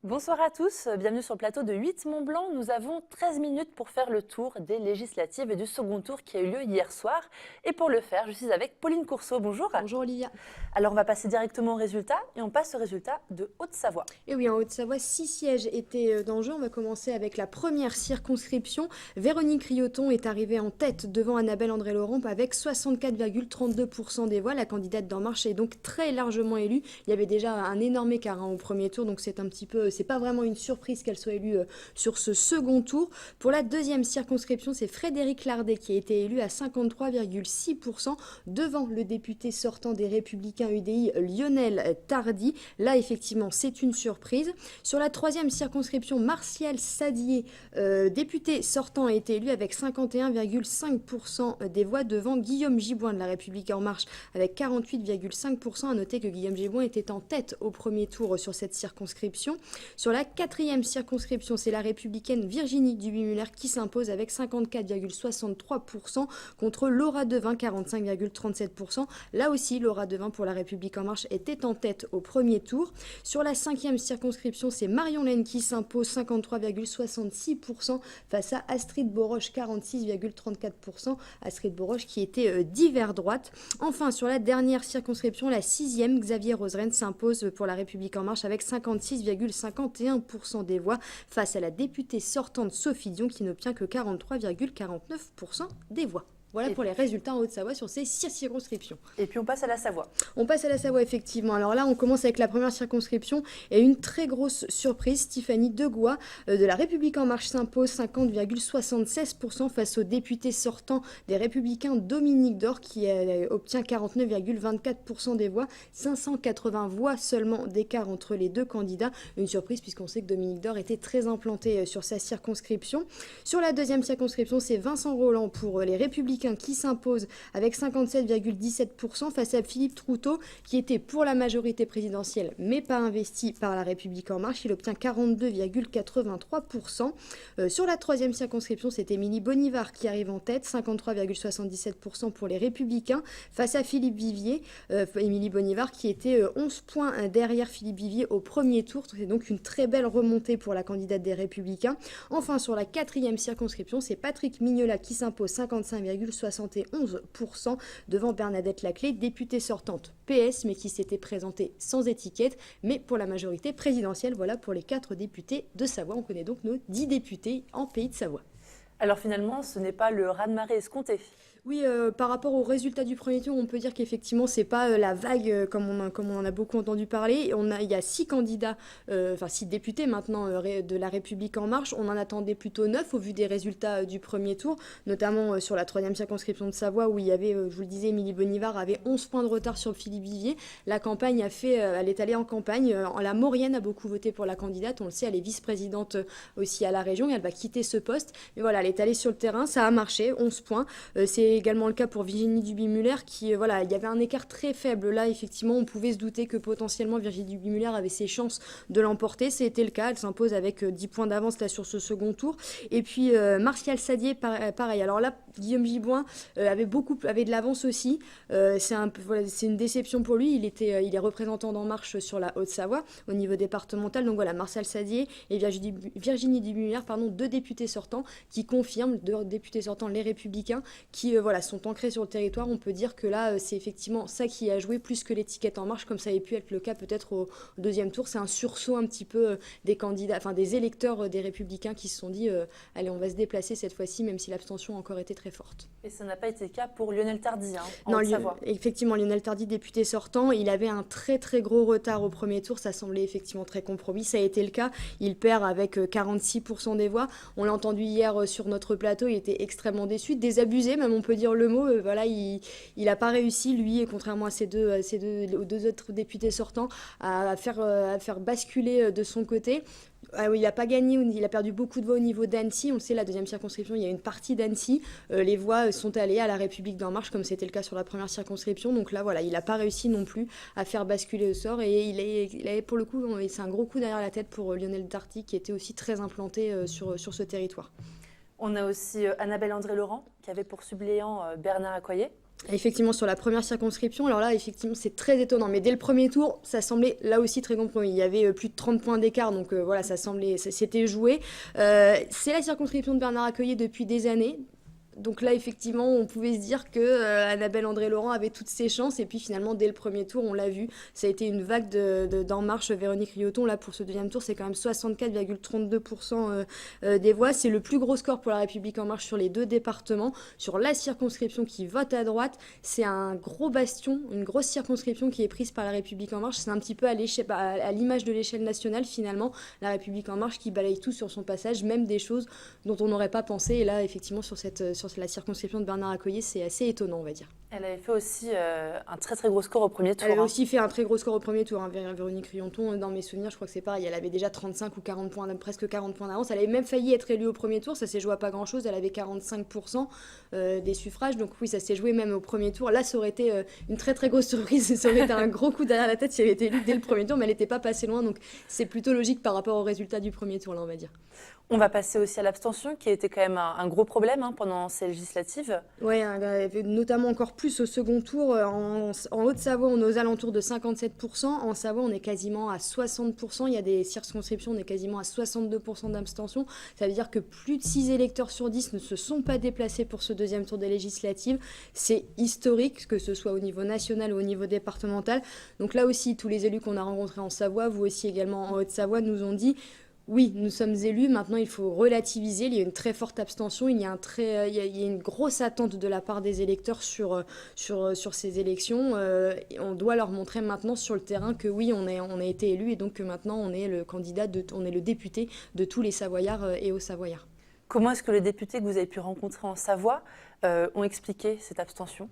Bonsoir à tous, bienvenue sur le plateau de 8 Mont-Blanc. Nous avons 13 minutes pour faire le tour des législatives et du second tour qui a eu lieu hier soir. Et pour le faire, je suis avec Pauline Courceau. Bonjour. Bonjour Olivia. Alors on va passer directement au résultat et on passe au résultat de Haute-Savoie. Et oui, en Haute-Savoie, 6 sièges étaient dans le jeu. On va commencer avec la première circonscription. Véronique Rioton est arrivée en tête devant Annabelle André-Laurent avec 64,32% des voix. La candidate d'En Marche est donc très largement élue. Il y avait déjà un énorme écart au premier tour, donc c'est pas vraiment une surprise qu'elle soit élue sur ce second tour. Pour la deuxième circonscription, c'est Frédéric Lardet qui a été élu à 53,6% devant le député sortant des Républicains UDI, Lionel Tardy. Là, effectivement, c'est une surprise. Sur la troisième circonscription, Martial Sadier, député sortant, a été élu avec 51,5% des voix devant Guillaume Giboin de La République En Marche avec 48,5%. À noter que Guillaume Giboin était en tête au premier tour sur cette circonscription. Sur la quatrième circonscription, c'est la républicaine Virginie Duby-Muller qui s'impose avec 54,63% contre Laura Devin, 45,37%. Là aussi, Laura Devin pour La République En Marche était en tête au premier tour. Sur la cinquième circonscription, c'est Marion Lenne qui s'impose 53,66% face à Astrid Boroche, 46,34%. Astrid Boroche qui était d'hiver droite. Enfin, sur la dernière circonscription, la sixième, Xavier Roseren s'impose pour La République En Marche avec 56,51% des voix face à la députée sortante Sophie Dion qui n'obtient que 43,49% des voix. Voilà pour les résultats en Haute-Savoie sur ces 6 circonscriptions. Et puis on passe à la Savoie. On passe à la Savoie, effectivement. Alors là, on commence avec la première circonscription et une très grosse surprise. Stéphanie Degois de La République En Marche s'impose 50,76% face au député sortant des Républicains Dominique Dor qui obtient 49,24% des voix. 580 voix seulement d'écart entre les deux candidats. Une surprise puisqu'on sait que Dominique Dor était très implanté sur sa circonscription. Sur la deuxième circonscription, c'est Vincent Roland pour les Républicains qui s'impose avec 57,17% face à Philippe Troutot qui était pour la majorité présidentielle mais pas investi par La République En Marche. Il obtient 42,83%. Sur la troisième circonscription, c'est Émilie Bonivard qui arrive en tête, 53,77% pour les Républicains face à Philippe Vivier. Émilie Bonivard qui était 11 points derrière Philippe Vivier au premier tour. C'est donc une très belle remontée pour la candidate des Républicains. Enfin, sur la quatrième circonscription, c'est Patrick Mignola qui s'impose 55,71% devant Bernadette Laclé, députée sortante PS, mais qui s'était présentée sans étiquette, mais pour la majorité présidentielle. Voilà pour les 4 députés de Savoie. On connaît donc nos 10 députés en Pays de Savoie. Alors finalement, ce n'est pas le raz-de-marée escompté. Oui, par rapport aux résultats du premier tour, on peut dire qu'effectivement, c'est pas la vague comme on en a beaucoup entendu parler. Il y a 6 candidats, enfin 6 députés maintenant de La République En Marche. On en attendait plutôt 9 au vu des résultats du premier tour, notamment sur la troisième circonscription de Savoie où il y avait, je vous le disais, Émilie Bonivard avait 11 points de retard sur Philippe Vivier. La campagne elle est allée en campagne. La Maurienne a beaucoup voté pour la candidate. On le sait, elle est vice-présidente aussi à la région et elle va quitter ce poste. Mais voilà, elle est allée sur le terrain, ça a marché, 11 points. C'est également le cas pour Virginie Duby-Muller qui, voilà, il y avait un écart très faible. Là, effectivement, on pouvait se douter que potentiellement Virginie Duby-Muller avait ses chances de l'emporter. C'était le cas. Elle s'impose avec 10 points d'avance là sur ce second tour. Et puis, Martial Sadier, pareil. Alors là, Guillaume Giboin avait de l'avance aussi. C'est une déception pour lui. Il est représentant d'En Marche sur la Haute-Savoie au niveau départemental. Donc voilà, Martial Sadier et Virginie Duby-Muller, pardon, 2 députés sortants qui confirment, 2 députés sortants, les Républicains, qui voilà, sont ancrés sur le territoire. On peut dire que là, c'est effectivement ça qui a joué plus que l'étiquette En Marche, comme ça avait pu être le cas peut-être au deuxième tour. C'est un sursaut un petit peu des candidats, enfin des électeurs des Républicains qui se sont dit allez, on va se déplacer cette fois-ci, même si l'abstention a encore été très forte. Et ça n'a pas été le cas pour Lionel Tardy, Non, Haute-Savoie. effectivement, Lionel Tardy, député sortant, il avait un très très gros retard au premier tour. Ça semblait effectivement très compromis. Ça a été le cas. Il perd avec 46% des voix. On l'a entendu hier sur notre plateau. Il était extrêmement déçu, désabusé, même on peut dire le mot. Voilà, il n'a pas réussi, lui, contrairement à aux deux autres députés sortants, à faire basculer de son côté. Il n'a pas gagné, il a perdu beaucoup de voix au niveau d'Annecy. On le sait, la deuxième circonscription, il y a une partie d'Annecy. Les voix sont allées à La République d'En Marche, comme c'était le cas sur la première circonscription. Donc là, voilà, il n'a pas réussi non plus à faire basculer le sort. Et il est pour le coup, c'est un gros coup derrière la tête pour Lionel Tardy, qui était aussi très implanté sur ce territoire. On a aussi Annabelle André-Laurent qui avait pour suppléant Bernard Accoyer. Effectivement, sur la première circonscription, alors là, effectivement, c'est très étonnant. Mais dès le premier tour, ça semblait là aussi très compromis. Il y avait plus de 30 points d'écart, donc voilà, c'était joué. C'est la circonscription de Bernard Accueillet depuis des années. Donc là, effectivement, on pouvait se dire que Annabelle André-Laurent avait toutes ses chances. Et puis finalement, dès le premier tour, on l'a vu, ça a été une vague d'En Marche. Véronique Rioton, là, pour ce deuxième tour, c'est quand même 64,32% des voix. C'est le plus gros score pour La République En Marche sur les 2 départements. Sur la circonscription qui vote à droite, c'est un gros bastion, une grosse circonscription qui est prise par La République En Marche. C'est un petit peu à l'image de l'échelle nationale, finalement. La République En Marche qui balaye tout sur son passage, même des choses dont on n'aurait pas pensé. Et là, effectivement, sur la circonscription de Bernard Accoyer, c'est assez étonnant, on va dire. Elle avait fait aussi un très très gros score au premier tour. Elle avait aussi fait un très gros score au premier tour. Véronique Rioton, dans mes souvenirs, je crois que c'est pareil. Elle avait déjà 35 ou 40 points, presque 40 points d'avance. Elle avait même failli être élue au premier tour. Ça s'est joué à pas grand-chose. Elle avait 45% des suffrages. Donc oui, ça s'est joué même au premier tour. Là, ça aurait été une très très grosse surprise. Ça aurait été un gros coup derrière la tête si elle était élue dès le premier tour. Mais elle n'était pas passée loin. Donc c'est plutôt logique par rapport au résultat du premier tour, là, on va dire. On va passer aussi à l'abstention, qui était quand même un gros problème pendant ces législatives. Oui, notamment encore plus au second tour. En Haute-Savoie, on est aux alentours de 57%. En Savoie, on est quasiment à 60%. Il y a des circonscriptions, on est quasiment à 62% d'abstention. Ça veut dire que plus de 6 électeurs sur 10 ne se sont pas déplacés pour ce deuxième tour des législatives. C'est historique, que ce soit au niveau national ou au niveau départemental. Donc là aussi, tous les élus qu'on a rencontrés en Savoie, vous aussi également en Haute-Savoie, nous ont dit... Oui, nous sommes élus, maintenant il faut relativiser, il y a une très forte abstention, il y a une grosse attente de la part des électeurs sur ces élections. Et on doit leur montrer maintenant sur le terrain que oui, on a été élus et donc que maintenant on est on est le député de tous les Savoyards et aux Savoyards. Comment est-ce que les députés que vous avez pu rencontrer en Savoie ont expliqué cette abstention?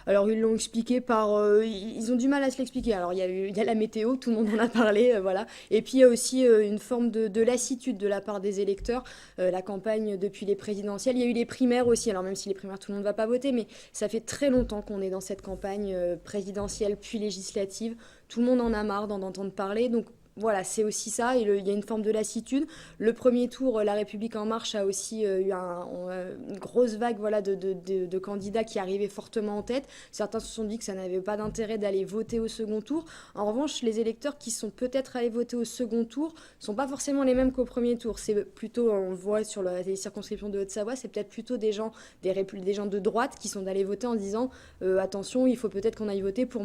Alors ils l'ont expliqué ils ont du mal à se l'expliquer. Alors il y a la météo, tout le monde en a parlé, voilà. Et puis il y a aussi une forme de lassitude de la part des électeurs. La campagne depuis les présidentielles, il y a eu les primaires aussi. Alors même si les primaires tout le monde ne va pas voter, mais ça fait très longtemps qu'on est dans cette campagne présidentielle puis législative. Tout le monde en a marre d'en entendre parler, donc voilà, c'est aussi ça, et il y a une forme de lassitude. Le premier tour, La République En Marche a aussi eu une grosse vague voilà, de candidats qui arrivaient fortement en tête. Certains se sont dit que ça n'avait pas d'intérêt d'aller voter au second tour. En revanche, les électeurs qui sont peut-être allés voter au second tour ne sont pas forcément les mêmes qu'au premier tour. C'est plutôt, on le voit sur les circonscriptions de Haute-Savoie, c'est peut-être plutôt des gens de droite qui sont allés voter en disant attention, il faut peut-être qu'on aille voter pour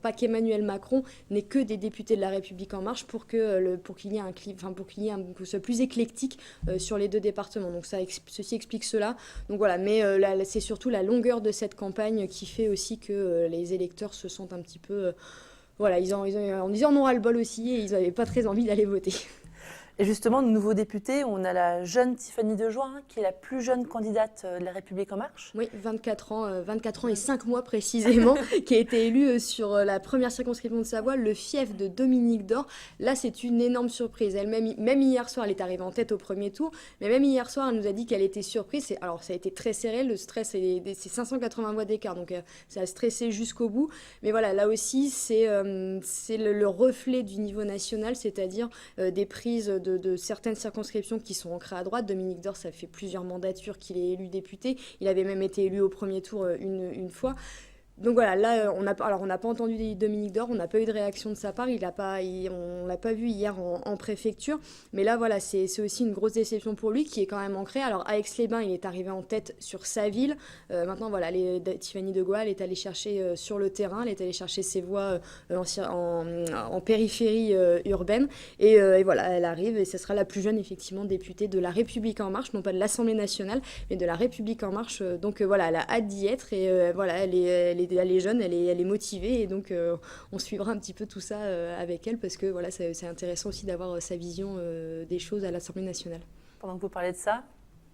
pas qu'Emmanuel Macron n'ait que des députés de La République En Marche, pour qu'il y ait que ce soit plus éclectique sur les 2 départements. Donc ceci explique cela. Donc voilà, mais c'est surtout la longueur de cette campagne qui fait aussi que les électeurs se sentent un petit peu voilà, on disait en aura le bol aussi et ils n'avaient pas très envie d'aller voter. Et justement, de nouveaux députés, on a la jeune Tiffany Dejoie, qui est la plus jeune candidate de La République En Marche. Oui, 24 ans et 5 mois précisément, qui a été élue sur la première circonscription de Savoie, le fief de Dominique d'Or. Là, c'est une énorme surprise. Même hier soir, elle est arrivée en tête au premier tour, mais même hier soir, elle nous a dit qu'elle était surprise. Alors, ça a été très serré, le stress, c'est 580 voix d'écart, donc ça a stressé jusqu'au bout. Mais voilà, là aussi, c'est le reflet du niveau national, c'est-à-dire des prises de certaines circonscriptions qui sont ancrées à droite. Dominique d'Or, ça fait plusieurs mandatures qu'il est élu député. Il avait même été élu au premier tour une fois. Donc voilà, là, on n'a pas entendu Dominique d'Or, on n'a pas eu de réaction de sa part, on l'a pas vu hier en préfecture, mais là, voilà, c'est aussi une grosse déception pour lui, qui est quand même ancré. Alors, à Aix-les-Bains, il est arrivé en tête sur sa ville. Maintenant, voilà, Tiffany Dejoie, elle est allée chercher sur le terrain, elle est allée chercher ses voix en périphérie urbaine, et voilà, elle arrive, et ce sera la plus jeune, effectivement, députée de La République En Marche, non pas de l'Assemblée nationale, mais de La République En Marche. Donc voilà, elle a hâte d'y être, et voilà, elle est jeune, elle est motivée, et donc on suivra un petit peu tout ça avec elle, parce que voilà, c'est intéressant aussi d'avoir sa vision des choses à l'Assemblée nationale. Pendant que vous parlez de ça,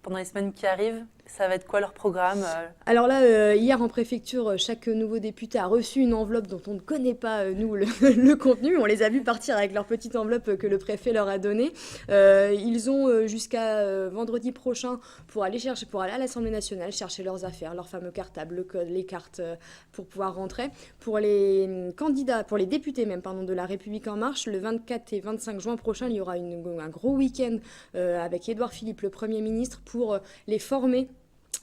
pendant les semaines qui arrivent, ça va être quoi leur programme? Alors là, hier en préfecture, chaque nouveau député a reçu une enveloppe dont on ne connaît pas, nous, le contenu. On les a vus partir avec leur petite enveloppe que le préfet leur a donnée. Ils ont jusqu'à vendredi prochain pour aller à l'Assemblée nationale, chercher leurs affaires, leur fameux cartable, le code, les cartes, pour pouvoir rentrer. Pour les candidats, pour les députés même, pardon, de La République En Marche, le 24 et 25 juin prochain, il y aura un gros week-end avec Édouard Philippe, le Premier ministre, pour les former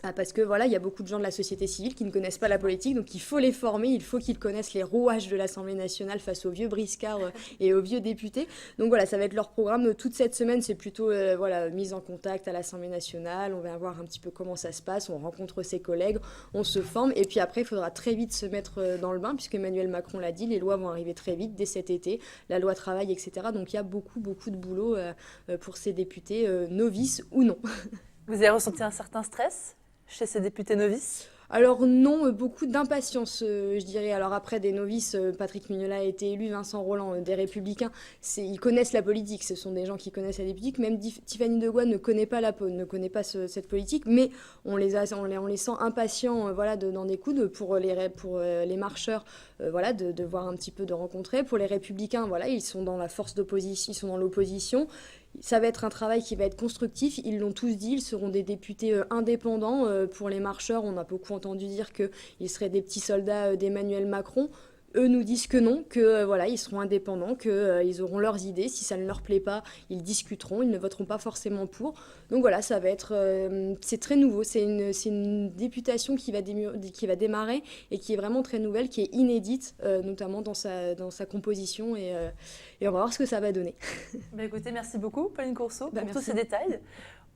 Ah, parce que voilà, il y a beaucoup de gens de la société civile qui ne connaissent pas la politique, donc il faut les former, il faut qu'ils connaissent les rouages de l'Assemblée nationale face aux vieux briscards et aux vieux députés. Donc voilà, ça va être leur programme toute cette semaine, c'est plutôt voilà, mise en contact à l'Assemblée nationale, on va voir un petit peu comment ça se passe, on rencontre ses collègues, on se forme, et puis après il faudra très vite se mettre dans le bain, puisque Emmanuel Macron l'a dit, les lois vont arriver très vite, dès cet été, la loi travail, etc. Donc il y a beaucoup, beaucoup de boulot pour ces députés, novices ou non. Vous avez ressenti un certain stress chez ces députés novices? Alors non, beaucoup d'impatience, je dirais. Alors après, des novices, Patrick Mignola a été élu, Vincent Rolland, des Républicains, ils connaissent la politique, ce sont des gens qui connaissent la politique. Même Tiffany de Gouin ne connaît pas ne connaît pas cette politique, mais on les sent impatients voilà, d'en découdre pour les marcheurs, voilà, de voir un petit peu, de rencontrer. Pour les Républicains, voilà, ils sont dans la force d'opposition, ils sont dans l'opposition. Ça va être un travail qui va être constructif, ils l'ont tous dit, ils seront des députés indépendants. Pour les marcheurs, on a beaucoup entendu dire qu'ils seraient des petits soldats d'Emmanuel Macron. Eux nous disent que non, que voilà, ils seront indépendants, qu'ils auront leurs idées. Si ça ne leur plaît pas, ils discuteront, ils ne voteront pas forcément pour. Donc voilà, ça va être, c'est très nouveau. C'est une députation qui va démarrer et qui est vraiment très nouvelle, qui est inédite, notamment dans sa composition. Et on va voir ce que ça va donner. Bah écoutez, merci beaucoup, Pauline Courceau, pour tous Merci. ces détails.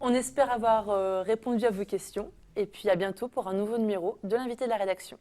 On espère avoir répondu à vos questions. Et puis à bientôt pour un nouveau numéro de l'invité de la rédaction.